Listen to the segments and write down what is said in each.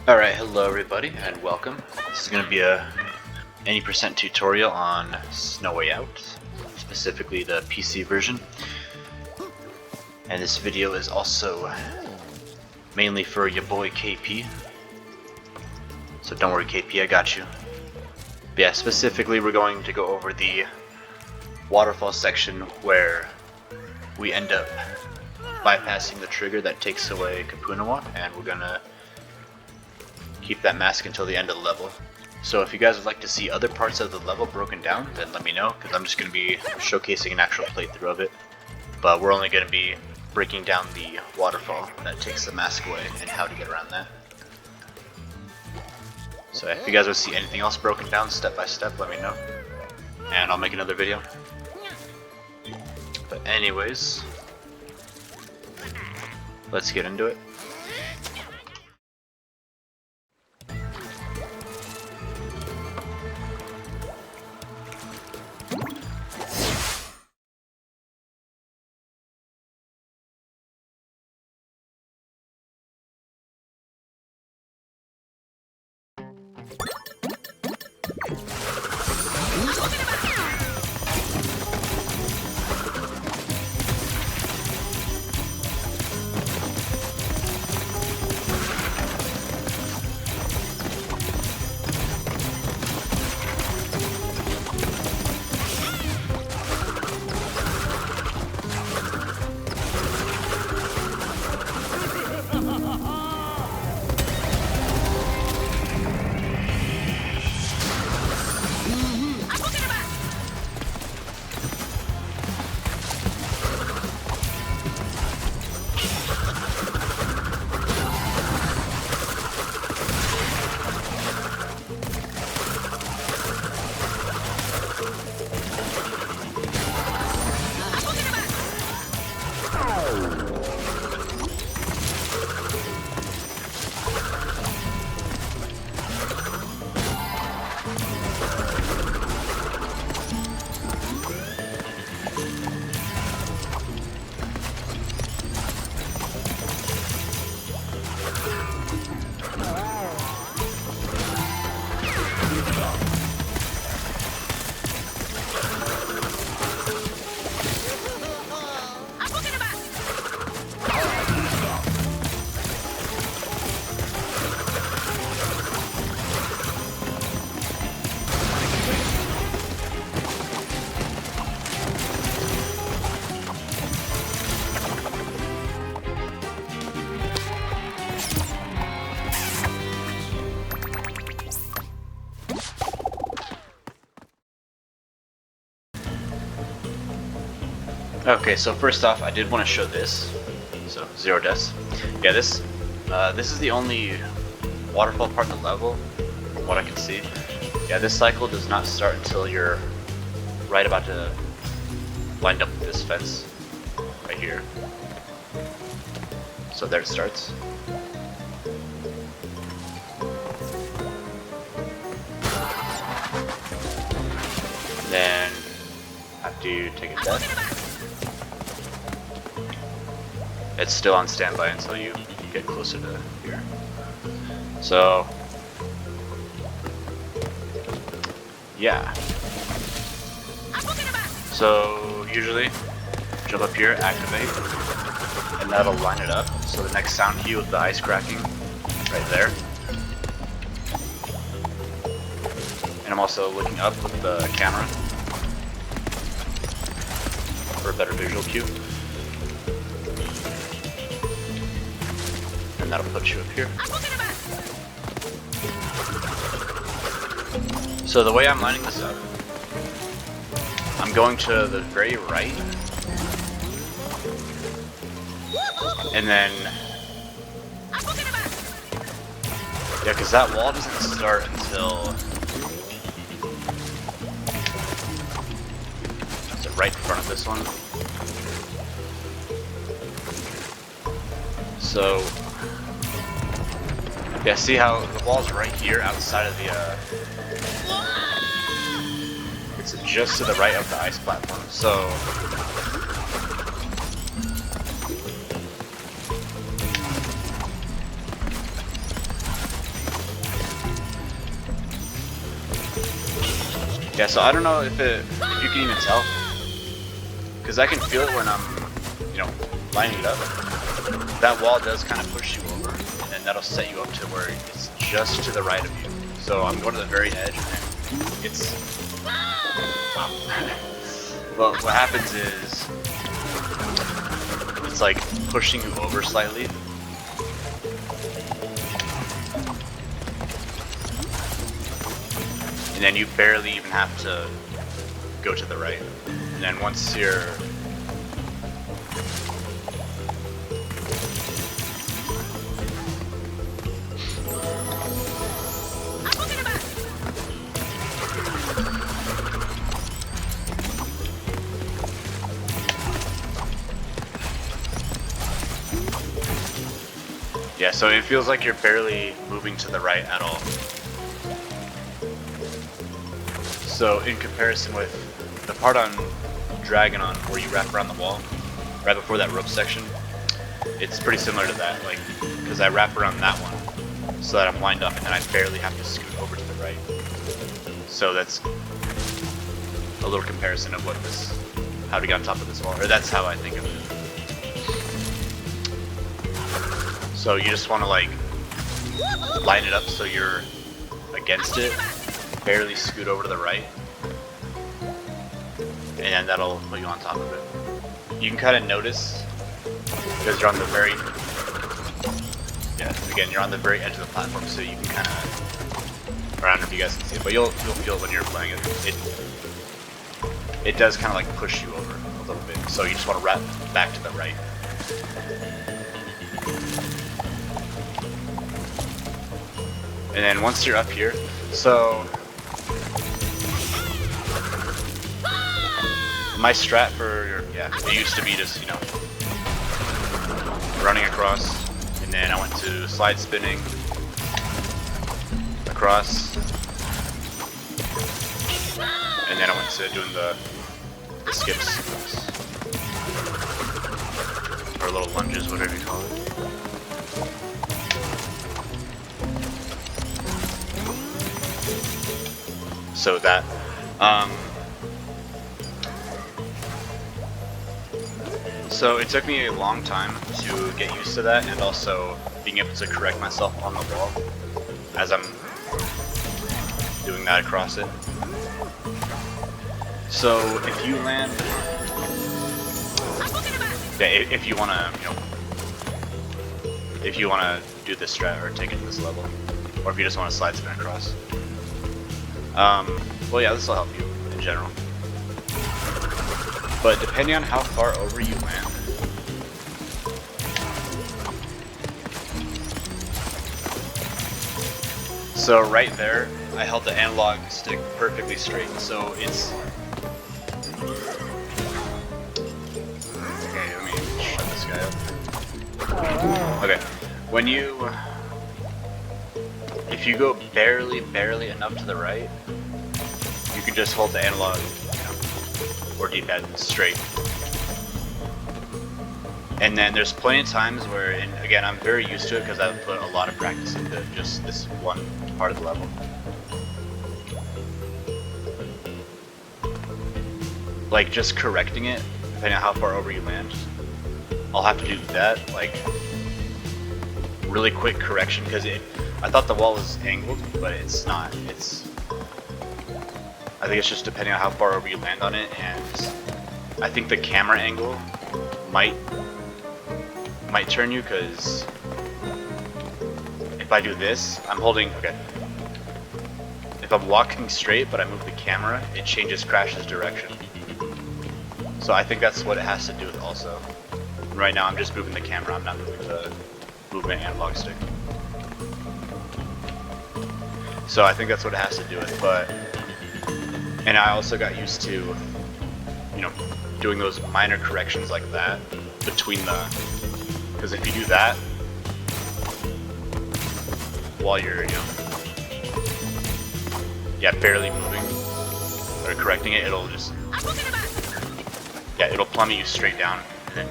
Alright, hello everybody and welcome. This is going to be a any percent tutorial on Snow Way Out, specifically the PC version. And this video is also mainly for your boy KP. So don't worry KP, I got you. But yeah, specifically we're going to go over the waterfall section where we end up bypassing the trigger that takes away Kapunawa, and we're gonna keep that mask until the end of the level. So if you guys would like to see other parts of the level broken down, then let me know, because I'm just going to be showcasing an actual playthrough of it. But we're only going to be breaking down the waterfall that takes the mask away and how to get around that. So if you guys want to see anything else broken down step by step, let me know, and I'll make another video. But anyways, let's get into it. Okay, so first off, I did want to show this. So 0 deaths. Yeah, this is the only waterfall part of the level, from what I can see. Yeah, this cycle does not start until you're right about to wind up with this fence right here. So there it starts. Then after you take a death, it's still on standby until you get closer to here. So, yeah. So, usually, jump up here, activate, and that'll line it up. So the next sound cue with the ice cracking, right there. And I'm also looking up with the camera for a better visual cue. And that'll put you up here. So the way I'm lining this up, I'm going to the very right, and then, yeah, because that wall doesn't start until, is it right in front of this one? So, yeah, see how the wall's right here outside of the, it's just to the right of the ice platform, so Yeah, so I don't know if you can even tell, because I can feel it when I'm, you know, lining it up. That wall does kind of push you over, and then that'll set you up to where it's just to the right of you. So I'm going to the very edge, and it's... Wow. Well, what happens is, it's like pushing you over slightly. And then you barely even have to go to the right. And then once you're... Yeah, so it feels like you're barely moving to the right at all. So in comparison with the part on Dragon on where you wrap around the wall, right before that rope section, it's pretty similar to that, like, because I wrap around that one so that I'm lined up and then I barely have to scoot over to the right. So that's a little comparison of what this, how to get on top of this wall, or that's how I think of it. So you just want to like line it up so you're against it, barely scoot over to the right, and then that'll put you on top of it. You can kind of notice, because you're on the very, again, you're on the very edge of the platform, so you can kind of, I don't know if you guys can see it, but you'll feel it when you're playing it. It does kind of like push you over a little bit, so you just want to wrap back to the right. And then once you're up here, so my strat for, it used to be just, you know, running across, and then I went to slide spinning, across, and then I went to doing the skips, or little lunges, whatever you call it. So that, so it took me a long time to get used to that, and also being able to correct myself on the wall as I'm doing that across it. So if you land, if you wanna, you know, if you wanna do this strat or take it to this level, or if you just wanna slide spin across. Well, yeah, this will help you in general. But depending on how far over you land, so right there, I held the analog stick perfectly straight, so it's... Okay, let me shut this guy up. Okay, when you... If you go barely enough to the right, you can just hold the analog, you know, or D-pad straight. And then there's plenty of times where, and again, I'm very used to it because I've put a lot of practice into just this one part of the level. Like just correcting it, depending on how far over you land, I'll have to do that, like really quick correction, because I thought the wall was angled, but it's not. I think it's just depending on how far over you land on it, and I think the camera angle might turn you, because if I do this, I'm holding, okay. If I'm walking straight but I move the camera, it changes Crash's direction. So I think that's what it has to do with also. Right now I'm just moving the camera, I'm not moving the movement analog stick. So I think that's what it has to do with, but... And I also got used to, you know, doing those minor corrections like that between the... Because if you do that, while you're, you know, barely moving, or correcting it, it'll just... it'll plummet you straight down, and then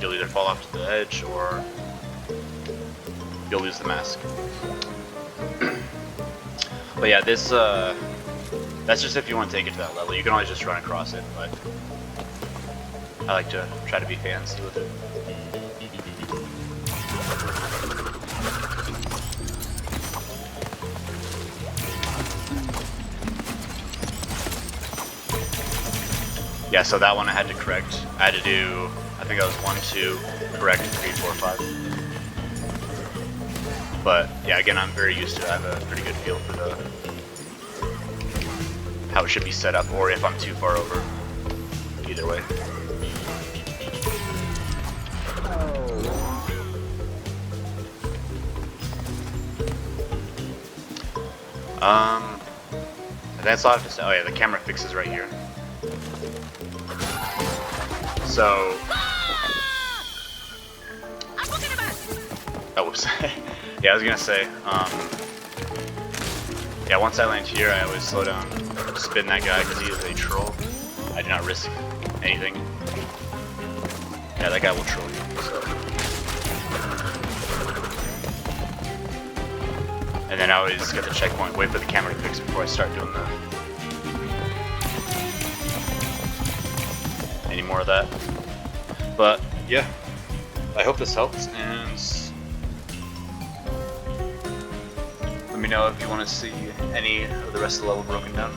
you'll either fall off to the edge, or you'll lose the mask. But yeah, this That's just if you want to take it to that level. You can always just run across it, but I like to try to be fancy with it. Yeah, so that one I had to correct. I had to do, I think that was 1, 2, correct, 3, 4, 5. But yeah, again, I'm very used to it. I have a pretty good feel for how it should be set up, or if I'm too far over. Either way. That's all I have to say. Oh yeah, the camera fixes right here. So. Oh, whoops. Yeah, I was gonna say. Yeah, once I land here, I always slow down, spin that guy because he is a troll. I do not risk anything. Yeah, that guy will troll you. So. And then I always get the checkpoint, wait for the camera to fix before I start doing any more of that. But yeah, I hope this helps, and let me know if you want to see any of the rest of the level broken down.